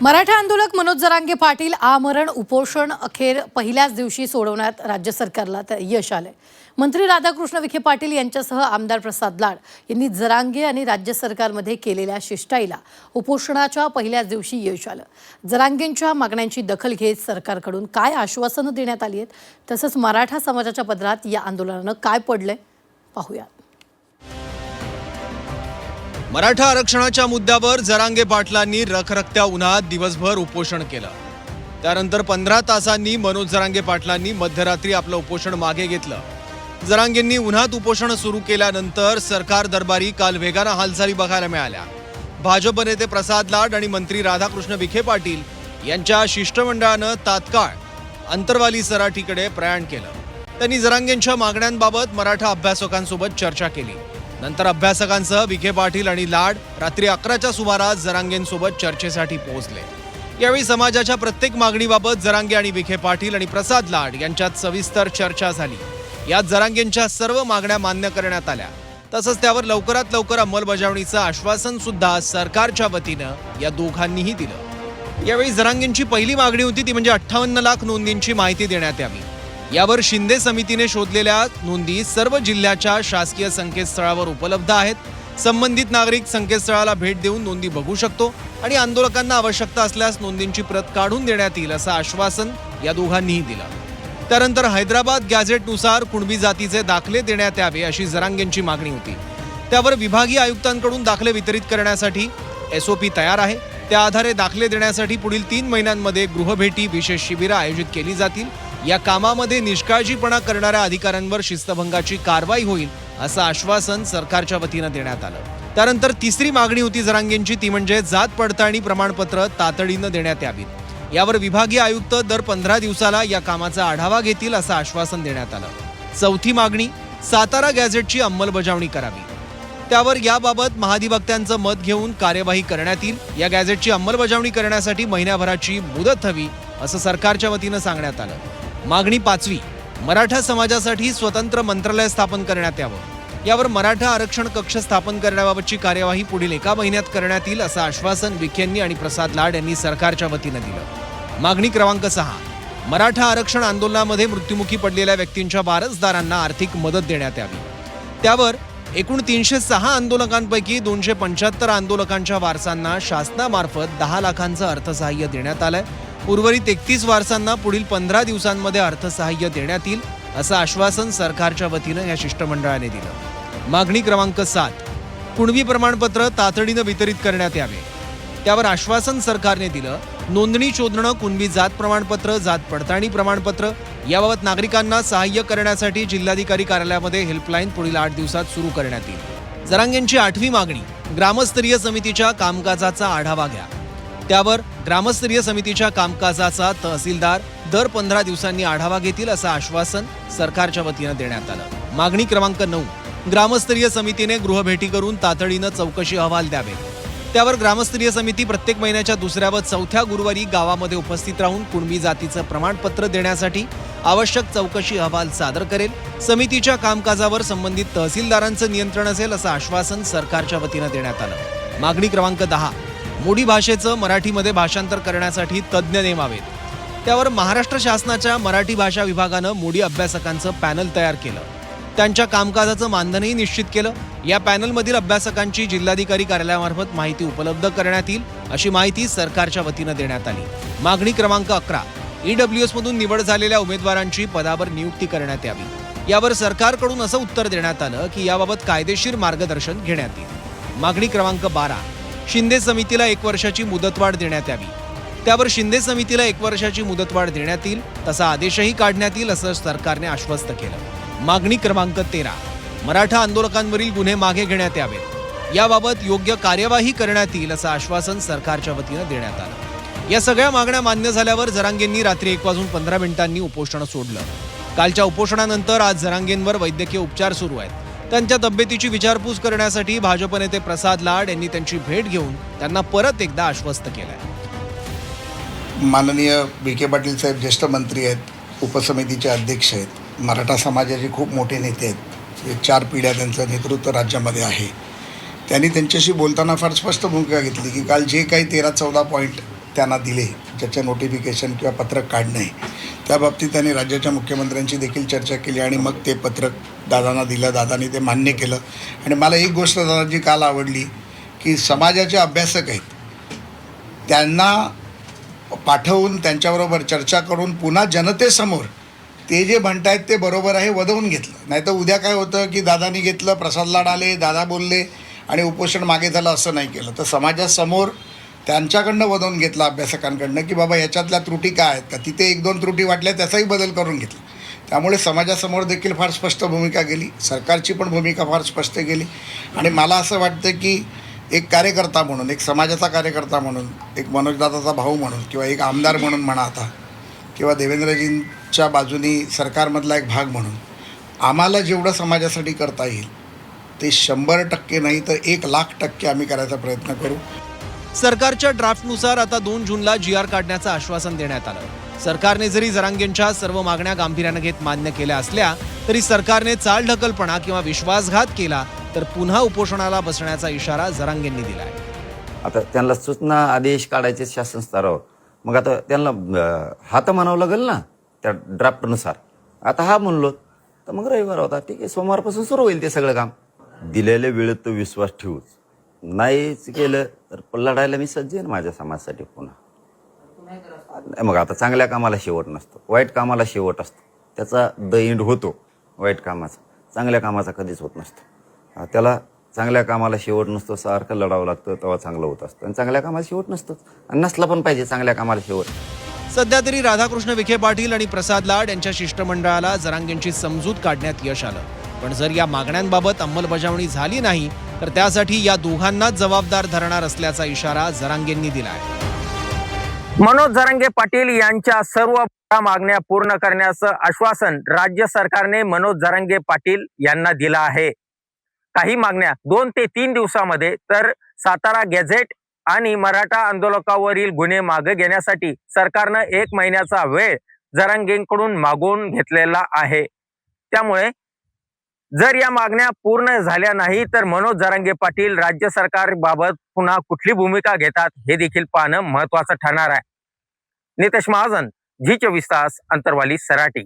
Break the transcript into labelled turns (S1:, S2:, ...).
S1: मराठा आंदोलक मनोज जरांगे पाटील आमरण उपोषण अखेर पहिल्याच दिवशी सोडवण्यात राज्य सरकारला यश आले। मंत्री राधाकृष्ण विखे पाटील यांच्यासह आमदार प्रसाद लाड यांनी जरांगे आणि राज्य सरकारमध्ये केलेल्या शिष्टाईला उपोषणाच्या पहिल्याच दिवशी यश आलं। जरांगेंच्या मागण्यांची दखल घेत सरकारकडून काय आश्वासनं देण्यात आली आहेत तसंच मराठा समाजाच्या पदरात या आंदोलनानं काय पडलंय पाहूया।
S2: मराठा आरक्षणाच्या मुद्द्यावर जरांगे पाटलांनी रखरखत्या उन्हात दिवसभर उपोषण केलं। त्यानंतर 15 तासांनी मनोज जरांगे पाटलांनी मध्यरात्री आपलं उपोषण मागे घेतलं। जरांगेंनी उन्हात उपोषण सुरू केल्यानंतर सरकार दरबारी काल वेगानं हालचाली बघायला मिळाल्या। भाजप नेते प्रसाद लाड आणि मंत्री राधाकृष्ण विखे पाटील यांच्या शिष्टमंडळानं तात्काळ अंतरवाली सराटीकडे प्रयाण केलं। त्यांनी जरांगेंच्या मागण्यांबाबत मराठा अभ्यासकांसोबत चर्चा केली। नंतर अभ्यासकांसह विखे पाटील आणि लाड रात्री 11च्या सुमारास जरांगेंसोबत चर्चेसाठी पोहोचले। यावेळी समाजाच्या प्रत्येक मागणीबाबत जरांगे आणि विखे पाटील आणि प्रसाद लाड यांच्यात सविस्तर चर्चा झाली। यात जरांगेंच्या सर्व मागण्या मान्य करण्यात आल्या। तसंच त्यावर लवकरात लवकर अंमलबजावणीचं आश्वासन सुद्धा सरकारच्या वतीनं या दोघांनीही दिलं। यावेळी जरांगेंची पहिली मागणी होती ती म्हणजे 58 लाख नोंदींची माहिती देण्यात यावी। यावर शिंदे समितीने शोधलेल्या नोंदी सर्व जिल्ह्याच्या शासकीय संकेतस्थळावर उपलब्ध आहेत। संबंधित नागरिक संकेतस्थळाला भेट देऊन नोंदी बघू शकतो आणि आंदोलकांना आवश्यकता असल्यास नोंदींची प्रत काढून देण्यात येईल असं आश्वासन या दोघांनीही दिलं। त्यानंतर हैदराबाद गॅझेटनुसार कुणबी जातीचे दाखले देण्यात यावे अशी जरांगेंची मागणी होती। त्यावर विभागीय आयुक्तांकडून दाखले वितरित करण्यासाठी SOP तयार आहे। त्या आधारे दाखले देण्यासाठी पुढील 3 महिन्यांमध्ये गृहभेटी विशेष शिबिरं आयोजित केली जातील। या कामामध्ये निष्काळजीपणा करणाऱ्या अधिकाऱ्यांवर शिस्तभंगाची कारवाई होईल असं आश्वासन सरकारच्या वतीनं देण्यात आलं। त्यानंतर तिसरी मागणी होती जरांगेंची ती म्हणजे जात पडताळणी प्रमाणपत्र तातडीनं देण्यात यावीत। यावर विभागीय आयुक्त दर 15 दिवसाला या कामाचा आढावा घेतील असं आश्वासन देण्यात आलं। चौथी मागणी सातारा गॅझेटची अंमलबजावणी करावी। त्यावर याबाबत महाधिवक्त्यांचं मत घेऊन कार्यवाही करण्यात येईल। या गॅझेटची अंमलबजावणी करण्यासाठी महिन्याभराची मुदत हवी असं सरकारच्या वतीनं सांगण्यात आलं। मागणी 5वी मराठा समाजासाठी स्वतंत्र मंत्रालय स्थापन करण्यात यावं। यावर मराठा आरक्षण कक्ष स्थापन करण्याबाबतची कार्यवाही पुढील 1 महिन्यात करण्यात येईल असं आश्वासन विखेंनी आणि प्रसाद लाड यांनी सरकारच्या वतीनं दिलं। मागणी क्रमांक 6 मराठा आरक्षण आंदोलनामध्ये मृत्युमुखी पडलेल्या व्यक्तींच्या वारसदारांना आर्थिक मदत देण्यात यावी। त्यावर एकूण 306 आंदोलकांपैकी 275 आंदोलकांच्या वारसांना शासनामार्फत 10 लाखांचं अर्थसहाय्य देण्यात आलंय। उर्वरित 31 वारसांना पुढील 15 दिवसांमध्ये अर्थसहाय्य देण्यात येईल असं आश्वासन सरकारच्या वतीनं या शिष्टमंडळाने दिलं। मागणी क्रमांक 7 कुणबी प्रमाणपत्र तातडीनं वितरित करण्यात यावे। त्यावर आश्वासन सरकारने दिलं। नोंदणी शोधणं कुणबी जात प्रमाणपत्र जात पडताळणी प्रमाणपत्र याबाबत नागरिकांना सहाय्य करण्यासाठी जिल्हाधिकारी कार्यालयामध्ये हेल्पलाईन पुढील 8 दिवसात सुरू करण्यात येईल। जरांगेंची 8वी मागणी ग्रामस्तरीय समितीच्या कामकाजाचा आढावा घ्या। त्यावर ग्रामस्तरीय समितीच्या कामकाजाचा तहसीलदार दर 15 दिवसांनी आढावा घेतील असं आश्वासन सरकारच्या वतीनं देण्यात आलं। मागणी क्रमांक 9 ग्रामस्तरीय समितीने गृहभेटी करून तातडीनं चौकशी अहवाल द्यावे। त्यावर ग्रामस्तरीय समिती प्रत्येक महिन्याच्या 2ऱ्या व 4थ्या गुरुवारी गावामध्ये उपस्थित राहून कुणबी जातीचं प्रमाणपत्र देण्यासाठी आवश्यक चौकशी अहवाल सादर करेल। समितीच्या कामकाजावर संबंधित तहसीलदारांचं नियंत्रण असेल असं आश्वासन सरकारच्या वतीनं देण्यात आलं। मागणी क्रमांक 10 मोडी भाषेचं मराठीमध्ये भाषांतर करण्यासाठी तज्ज्ञ नेमावेत। त्यावर महाराष्ट्र शासनाच्या मराठी भाषा विभागानं मोडी अभ्यासकांचं पॅनल तयार केलं। त्यांच्या कामकाजाचं मानधनही निश्चित केलं। या पॅनलमधील अभ्यासकांची जिल्हाधिकारी कार्यालयामार्फत माहिती उपलब्ध करण्यात येईल अशी माहिती सरकारच्या वतीनं देण्यात आली। मागणी क्रमांक 11 EWS मधून निवड झालेल्या उमेदवारांची पदावर नियुक्ती करण्यात यावी। यावर सरकारकडून असं उत्तर देण्यात आलं की याबाबत कायदेशीर मार्गदर्शन घेण्यात येईल। मागणी क्रमांक 12 शिंदे समितीला 1 वर्षाची मुदतवाढ देण्यात यावी। त्यावर शिंदे समितीला 1 वर्षाची मुदतवाढ देण्यात येईल तसा आदेशही काढण्यात येईल असं सरकारने आश्वस्त केलं। मागणी क्रमांक 13 मराठा आंदोलकांवरील गुन्हे मागे घेण्यात यावेत। याबाबत योग्य कार्यवाही करण्यात येईल असं आश्वासन सरकारच्या वतीनं देण्यात आलं। या सगळ्या मागण्या मान्य झाल्यावर जरांगेंनी रात्री 1:15 उपोषण सोडलं। कालच्या उपोषणानंतर आज जरांगेंवर वैद्यकीय उपचार सुरू आहेत। त्यांच्या तब्येतीची विचारपूस करण्यासाठी भाजप नेते प्रसाद लाड यांनी त्यांची भेट घेऊन त्यांना परत एकदा आश्वस्त केलंय।
S3: माननीय विखे पाटील साहेब ज्येष्ठ मंत्री आहेत, उपसमितीचे अध्यक्ष आहेत, मराठा समाजाचे खूप मोठे नेते आहेत। 4 पिढ्या त्यांचं नेतृत्व राज्यामध्ये आहे। त्यांनी त्यांच्याशी बोलताना फार स्पष्ट भूमिका घेतली की काल जे काही 13-14 पॉईंट त्यांना दिले, ज्याचं नोटिफिकेशन किंवा पत्रक काढणे, त्या बाबतीत त्यांनी राज्याच्या मुख्यमंत्र्यांची देखील चर्चा केली आणि मग ते पत्रक दादांना दिलं. दादांनी ते मान्य केलं. आणि मला एक गोष्ट दादांची काल आवडली की समाजाचे अभ्यासक आहेत त्यांना पाठवून त्यांच्याबरोबर चर्चा करून पुन्हा जनतेसमोर ते जे म्हणतायत ते बरोबर आहे वदवून घेतलं. नाही तर उद्या काय होतं की दादांनी घेतलं, प्रसाद लाड आले, दादा बोलले आणि उपोषण मागे झालं, असं नाही केलं. तर समाजासमोर त्यांच्याकडनं वदवून घेतलं अभ्यासकांकडनं की बाबा याच्यातल्या त्रुटी काय आहेत का, तिथे 1-2 त्रुटी वाटल्या त्याचाही बदल करून घेतला. त्यामुळे समाजासमोर देखील फार स्पष्ट भूमिका गेली, सरकारची पण भूमिका फार स्पष्ट गेली. आणि मला असं वाटतं की एक कार्यकर्ता म्हणून, एक समाजाचा कार्यकर्ता म्हणून, एक मनोजदादाचा भाऊ म्हणून किंवा एक आमदार म्हणून म्हणा आता, किंवा देवेंद्रजींच्या बाजूनी सरकारमधला एक भाग म्हणून आम्हाला जेवढं समाजासाठी करता येईल ते 100% नाही तर 1,00,000% आम्ही करायचा प्रयत्न करू.
S2: सरकारच्या ड्राफ्टनुसार आता 2 जूनला GR काढण्याचं आश्वासन देण्यात आलं. सरकारने जरी जरांगेंच्या सर्व मागण्या गांभीर्यानं घेत मान्य केल्या असल्या तरी सरकारने चालढकलपणा किंवा विश्वासघात केला तर पुन्हा उपोषणाला बसण्याचा इशारा जरांगेंनी दिलाय.
S4: आता त्यांना सूचना आदेश काढायचे शासन स्तरावर, मग आता त्यांना हा तर म्हणावं लागेल ना त्या ड्राफ्टनुसार. आता हा म्हणलो तर मग रविवार होता, ठीक आहे, सोमवारपासून सुरू होईल ते सगळं काम. दिलेल्या वेळेत तो विश्वास ठेवूच, नाहीच केलं तर लढायला मी सज्ज आहे ना माझ्या समाजासाठी पुन्हा. मग आता चांगल्या कामाला शेवट नसतो, वाईट कामाला शेवट असतो. त्याचा द एंड होतो वाईट कामाचा, चांगल्या कामाचा कधीच होत नसतो. त्याला चांगल्या कामाला शेवट नसतो, सारखं लढावं लागतं तेव्हा चांगलं होत असतं. आणि चांगल्या कामाला शेवट नसतोच, आणि नसला पण पाहिजे चांगल्या कामाला शेवट.
S2: सध्या तरी राधाकृष्ण विखे पाटील आणि प्रसाद लाड यांच्या शिष्टमंडळाला जरांगेंची समजूत काढण्यात यश आलं. पण जर या मागण्यांबाबत अंमलबजावणी झाली नाही तर त्यासाठी या दोघांनाच जबाबदार धरणार असल्याचा इशारा जरांगेंनी दिलाय.
S5: मनोज जरांगे पाटील यांच्या सर्व मागण्या पूर्ण करण्याचं आश्वासन राज्य सरकारने मनोज जरांगे पाटील यांना दिलं आहे. काही मागण्या 2 ते 3 दिवसामध्ये तर सातारा गॅझेट आणि मराठा आंदोलकावरील गुन्हे मागे घेण्यासाठी सरकारनं 1 महिन्याचा वेळ जरांगेंकडून मागून घेतलेला आहे. त्यामुळे जर या मागण्या पूर्ण झाल्या नाही तर मनोज जरांगे पाटील राज्य सरकारबाबत पुन्हा कुठली भूमिका घेतात हे देखील पाहणं महत्त्वाचं ठरणार आहे. नितेश महाजन, झी 24 तास, अंतरवाली, सराटी.